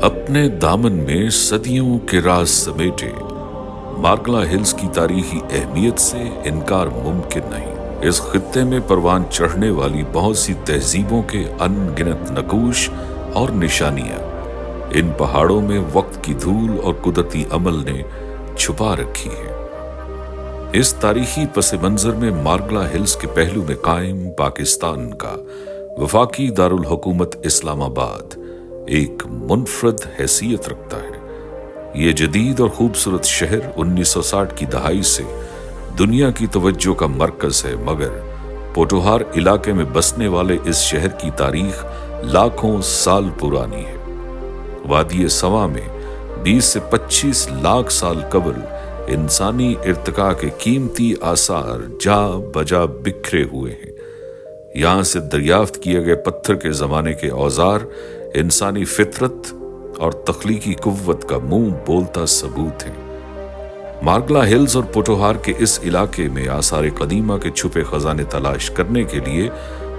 अपने दामन में सदियों के राज समेटे मार्गला हिल्स की तारीखी अहमियत से इनकार मुमकिन नहीं। इस खित्ते में परवान चढ़ने वाली बहुत सी तहजीबों के अनगिनत नकूश और निशानियां इन पहाड़ों में वक्त की धूल और कुदरती अमल ने छुपा रखी है। इस तारीखी पस मंजर में मार्गला हिल्स के पहलू में कायम पाकिस्तान का वफाकी दारुल हुकूमत इस्लामाबाद एक मुनफरद हैसियत रखता है। ये जदीद और खूबसूरत शहर 1960 की दहाई से दुनिया की तवज्जो का मरकज है, मगर पोटोहार इलाके में बसने वाले इस शहर की तारीख लाखों साल पुरानी है। वादी सवा में 20 से 25 लाख साल कबल इंसानी इर्तिका के कीमती आसार जा बजा बिखरे हुए हैं। यहाँ से दरियाफ्त किए गए पत्थर के जमाने के औजार इंसानी फितरत और तख्लीकी कुव्वत का मुंह बोलता सबूत है। मार्गला हिल्स और पोटोहार के इस इलाके में आसार कदीमा के छुपे खजाने तलाश करने के लिए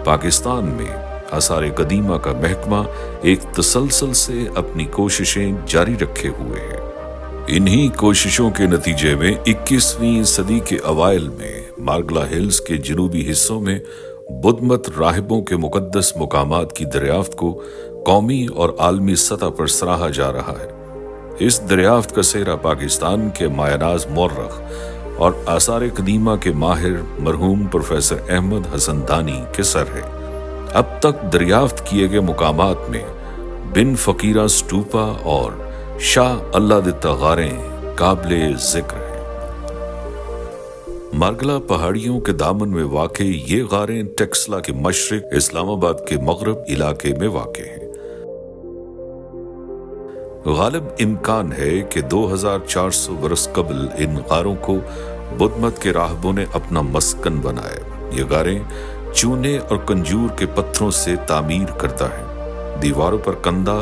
पाकिस्तान में आसार कदीमा का महकमा एक तसलसल से अपनी कोशिशें जारी रखे हुए है। इन्हीं कोशिशों के नतीजे में 21वीं सदी के अवाइल में मार्गला हिल्स के जनूबी हिस्सों में बुद्धमत राहिबों के मुकद्दस मुकामात की दरियाफ्त को कौमी और आलमी सतह पर सराहा जा रहा है। इस दरियाफ्त का सेहरा पाकिस्तान के मायानाज मौर्रख और आसार कदीमा के माहिर मरहूम प्रोफेसर अहमद हसन दानी के सर है। अब तक दरियाफ्त किए गए मुकामात में बिन फकीरा स्टूपा और शाह अल्लाह दित्ता गारें काबिले जिक्र है। मार्गला पहाड़ियों के दामन में वाक़े ये गारें टेक्सला के मशरिक इस्लामाबाद के मगरब इलाके में वाक़े हैं। गालिब इम्कान है कि 2400 बरस कबल इन गारों को बुद्धमत के राहबों ने अपना मस्कन बनाया। ये गारें चूने और कंजूर के पत्थरों से तामीर करता है। दीवारों पर कंदा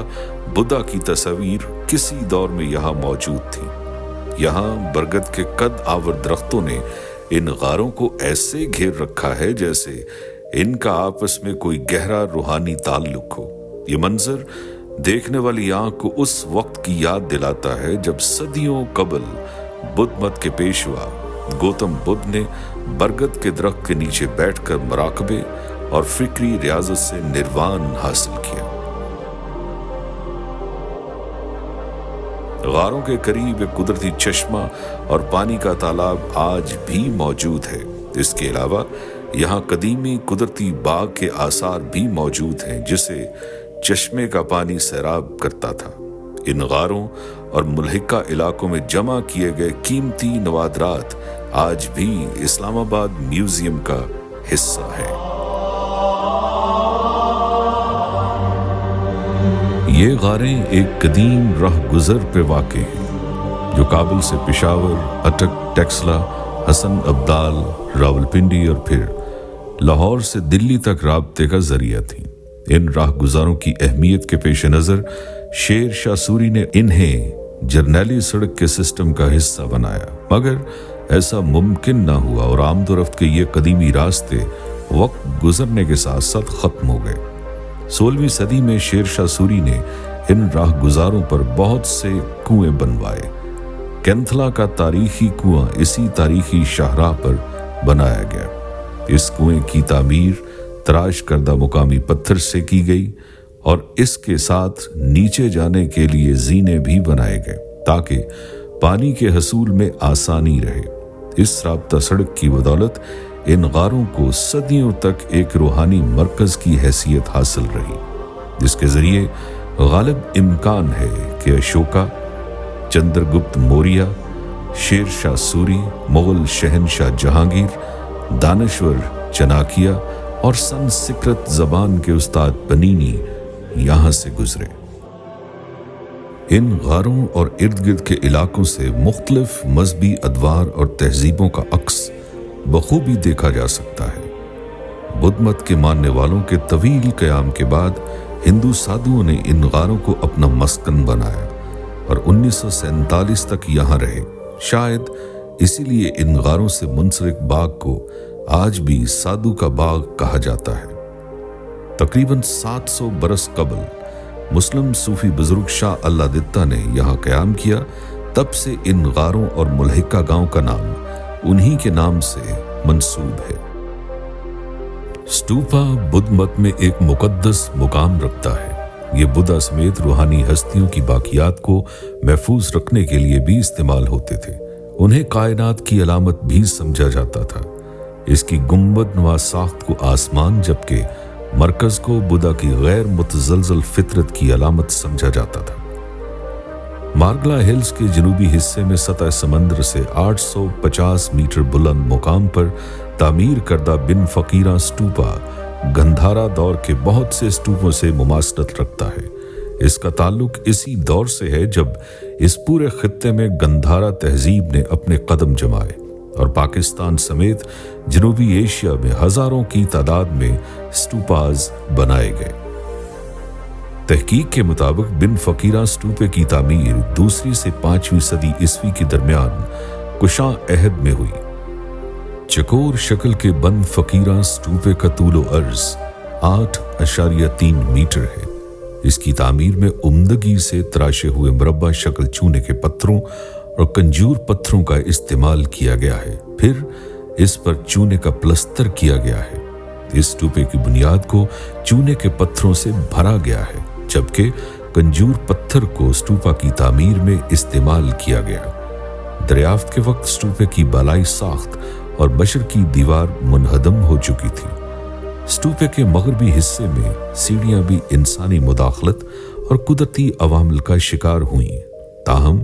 बुद्धा की तस्वीर किसी दौर में यहाँ मौजूद थी। यहाँ बरगद के कद आवर दरख्तों ने इन गारों को ऐसे घेर रखा है जैसे इनका आपस में कोई गहरा रूहानी ताल्लुक हो। ये मंजर देखने वाली आंख को उस वक्त की याद दिलाता है जब सदियों कबल बुद्धमत के पेशवा गौतम बुद्ध ने बरगद के दरख्त के नीचे बैठकर मराकबे और फिक्री रियाजत से निर्वाण हासिल किया। गारों के करीब एक कुदरती चश्मा और पानी का तालाब आज भी मौजूद है। इसके अलावा यहाँ कदीमी कुदरती बाग के आसार भी मौजूद हैं जिसे चश्मे का पानी सैराब करता था। इन गारों और मुल्हिका इलाकों में जमा किए गए कीमती नवादरात आज भी इस्लामाबाद म्यूजियम का हिस्सा है। ये गारें एक कदीम राह गुजर पे वाक़े हैं जो काबुल से पेशावर, अटक, टेक्सला, हसन अब्दाल, रावलपिंडी और फिर लाहौर से दिल्ली तक राब्ते का जरिया थी। इन राह गुजारों की अहमियत के पेश नज़र शेर शाह सूरी ने इन्हें जरनैली सड़क के सिस्टम का हिस्सा बनाया, मगर ऐसा मुमकिन ना हुआ और आमदोरफ्त के ये कदीमी रास्ते वक्त गुजरने के साथ साथ ख़त्म हो गए। 16वीं सदी में शेर शाह सूरी ने इन राह गुजारों पर बहुत से कुएं बनवाए। कैंथला का तारीखी कुआं इसी तारीखी शाहराह पर बनाया गया। इस कुएं की तामीर तराश करदा मुकामी पत्थर से की गई और इसके साथ नीचे जाने के लिए जीने भी बनाए गए ताकि पानी के हसूल में आसानी रहे। इस राब्ता सड़क की बदौलत इन गारों को सदियों तक एक रूहानी मरकज की हैसियत हासिल रही, जिसके जरिए गालिब इम्कान है कि अशोका, चंद्रगुप्त मौर्य, शेर शाह सूरी, मुगल शहनशाह जहांगीर, दानश्वर चनाकिया और संस्कृत जबान के उस्ताद पनीनी यहाँ से गुजरे। इन गारों और इर्द गिर्द के इलाकों से मुख्तलिफ मजहबी अदवार और तहजीबों का अक्स बखूबी देखा जा सकता है। बुद्धमत के मानने वालों के तवील क़याम के बाद हिंदू साधुओं ने इन गारों को अपना मस्कन बनाया और 1947 तक यहाँ रहे। शायद इसीलिए इन गारों से मुंसलिक बाग को आज भी साधु का बाग कहा जाता है। तकरीबन 700 बरस कबल मुस्लिम सूफी बुजुर्ग शाह अल्लादित्ता ने यहाँ क़याम किया, तब से इन गारों और मुल्हिका गांव का नाम उन्हीं के नाम से मंसूब है। स्टूपा बुद्ध मत में एक मुकद्दस मुकाम रखता है। ये बुद्धा समेत रूहानी हस्तियों की बाकियात को महफूज रखने के लिए भी इस्तेमाल होते थे। उन्हें कायनात की अलामत भी समझा जाता था। इसकी गुंबद नुमा साख्त को आसमान, जबकि मरकज को बुद्धा की गैर मुतजलजल फितरत की अलामत समझा जाता था। मार्गला हिल्स के जनूबी हिस्से में सतह समंदर से 850 मीटर बुलंद मुकाम पर तामीर करदा बिन फकीरा स्टूपा गंधारा दौर के बहुत से स्टूपों से मुमासलत रखता है। इसका ताल्लुक इसी दौर से है जब इस पूरे खित्ते में गंधारा तहजीब ने अपने कदम जमाए और पाकिस्तान समेत जनूबी एशिया में हजारों की तादाद में स्टूपाज बनाए गए। तहकीक के मुताबिक बिन फकीरा स्टूपे की तामीर 2वीं से 5वीं सदी ईस्वी के दरमियान कुशा अहद में हुई। चकोर शक्ल के बन फकीरा स्टूपे का तूलो अर्ज 8.3 मीटर है। इसकी तामीर में उम्दगी से तराशे हुए मुरब्बा शक्ल चूने के पत्थरों और कंजूर पत्थरों का इस्तेमाल किया गया है। फिर इस पर चूने का प्लस्तर किया गया है। इस स्टूपे की बुनियाद को चूने के पत्थरों से भरा गया है, जबकि कंजूर पत्थर को स्टूपा की तामीर में इस्तेमाल किया गया। दरियाफ्त के वक्त स्टूपे की बालाई साख्त और बशर की दीवार मुनहदम हो चुकी थी। स्टूपे के मगरबी हिस्से में सीढ़ियां भी इंसानी मुदाखलत और कुदरती अवामिल का शिकार हुई। ताहम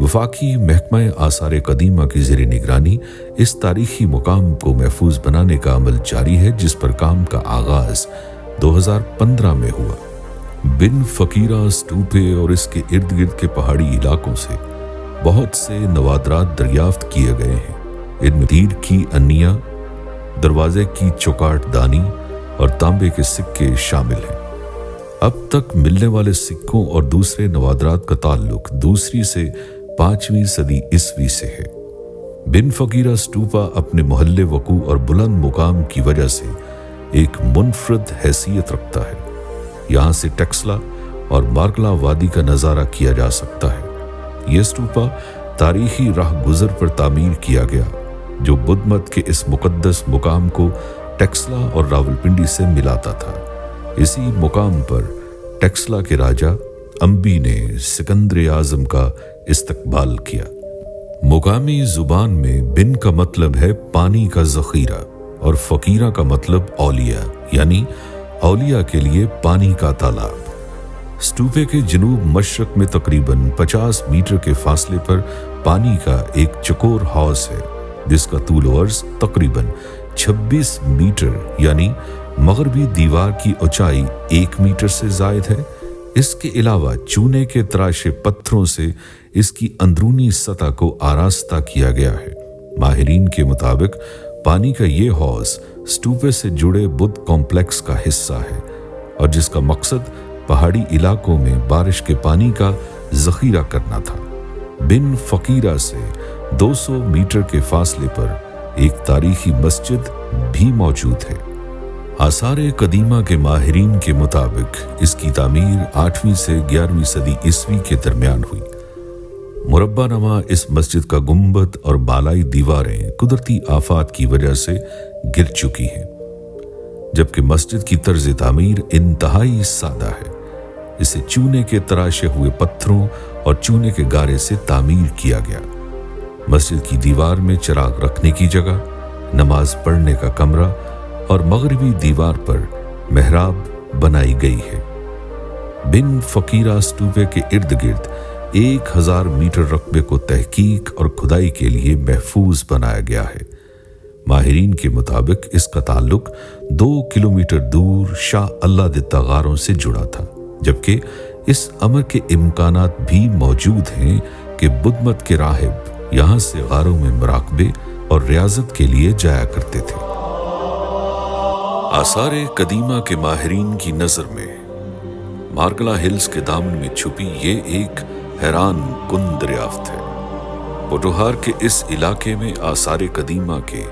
वफाकी महकमा आसार कदीमा की ज़ेर निगरानी इस तारीखी मुकाम को महफूज बनाने का अमल जारी है, जिस पर काम का आगाज 2015 में हुआ। बिन फकीरा स्टूपे और इसके इर्द गिर्द के पहाड़ी इलाकों से बहुत से नवादरात दरियाफ्त किए गए हैं। इनमें तीर की अन्नियां, दरवाजे की चौकाट दानी और तांबे के सिक्के शामिल हैं। अब तक मिलने वाले सिक्कों और दूसरे नवादरात का ताल्लुक 2वीं से 5वीं सदी ईस्वी से है। बिन फकीरा स्टूपा अपने मोहल्ले वकू और बुलंद मुकाम की वजह से एक मुनफरद हैसियत रखता है। यहाँ से टेक्सला और मार्गला वादी का नज़ारा किया जा सकता है। यह स्टूपा तारीखी राह गुजर पर तामीर किया गया, जो बुद्ध मत के इस मुकद्दस मुकाम को टेक्सला और रावलपिंडी से मिलाता था। इसी मुकाम पर टेक्सला के राजा अम्बी ने सिकंदर आजम का इस्तकबाल किया। मुकामी जुबान में बिन का मतलब है पानी का जखीरा और फकीरा का मतलब औलिया, यानी औलिया के लिए पानी का तालाब। स्टूपे के जनूब मशरक में तकरीबन 50 मीटर के फासले पर पानी का एक चकोर हाउस है, जिसका तूल अर्ज तकरीबन 26 मीटर यानी मगरबी दीवार की ऊंचाई 1 मीटर से जायद है। इसके अलावा चूने के तराशे पत्थरों से इसकी अंदरूनी सतह को आरास्ता किया गया है। माहिरीन के मुताबिक पानी का ये हौज स्टूपे से जुड़े बुद्ध कॉम्प्लेक्स का हिस्सा है और जिसका मकसद पहाड़ी इलाकों में बारिश के पानी का जखीरा करना था। बिन फकीरा से 200 मीटर के फासले पर एक तारीखी मस्जिद भी मौजूद है। आसार कदीमा के माहिरीन के मुताबिक इसकी तामीर 8वीं से 11वीं सदी ईस्वी के दरमियान हुई। मुरब्बा नमा इस मस्जिद का गुंबद और बालाई दीवारें कुदरती आफात की वजह से गिर चुकी हैं, जबकि मस्जिद की तर्ज तामीर इंतहाई सादा है। इसे चूने के तराशे हुए पत्थरों और चूने के गारे से तामीर किया गया। मस्जिद की दीवार में चिराग रखने की जगह, नमाज पढ़ने का कमरा और मगरबी दीवार पर मेहराब बनाई गई है। बिन फकीरा स्टूपे के इर्द गिर्द 1000 मीटर रकबे को तहकीक और खुदाई के लिए महफूज बनाया गया है। माहिरीन के मुताबिक इसका ताल्लुक 2 किलोमीटर दूर शाह अल्लादित्ता गारों से जुड़ा था, जबकि इस अमर के इम्कानात भी मौजूद हैं कि बुद्ध मत के राहिब यहाँ से गारों में मुराकबे और रियाजत के लिए जाया करते थे। आसार कदीमा के माहिरीन की नजर में मार्गला हिल्स के दामन में छुपी ये एक हैरान कुन दरियाफ्त है। पोटोहार के इस इलाके में आसार कदीमा के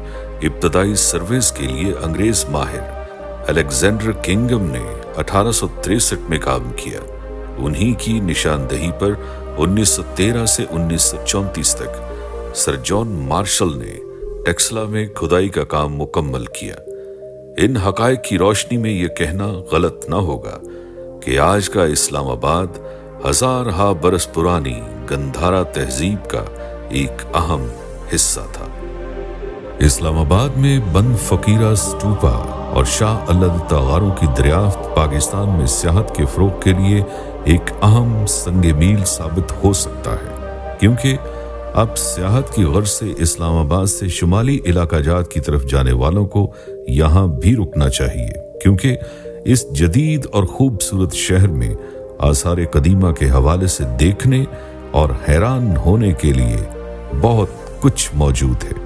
इब्तदाई सर्वेस के लिए अंग्रेज माहिर अलेक्जेंडर किंगम ने 1863 में काम किया। उन्हीं की निशानदही पर 1913 से 1934 तक सर जॉन मार्शल ने टेक्सला में खुदाई का मुकम्मल मुकम्मल किया। इन हकायक की रोशनी में यह कहना गलत न होगा कि आज का इस्लामाबाद हजार हा बरस पुरानी गंधारा तहजीब का एक अहम हिस्सा था। इस्लामाबाद में बंद फकीरा स्टूपा और शाह अल्लाद तगारों की दरियाफ्त पाकिस्तान में सियाहत के फरोग के लिए एक अहम संग मील साबित हो सकता है, क्योंकि अब सियाहत की गर्ज से इस्लामाबाद से शुमाली इलाका जात की तरफ जाने वालों को यहाँ भी रुकना चाहिए, क्योंकि इस जदीद और खूबसूरत शहर में आसार कदीमा के हवाले से देखने और हैरान होने के लिए बहुत कुछ मौजूद है।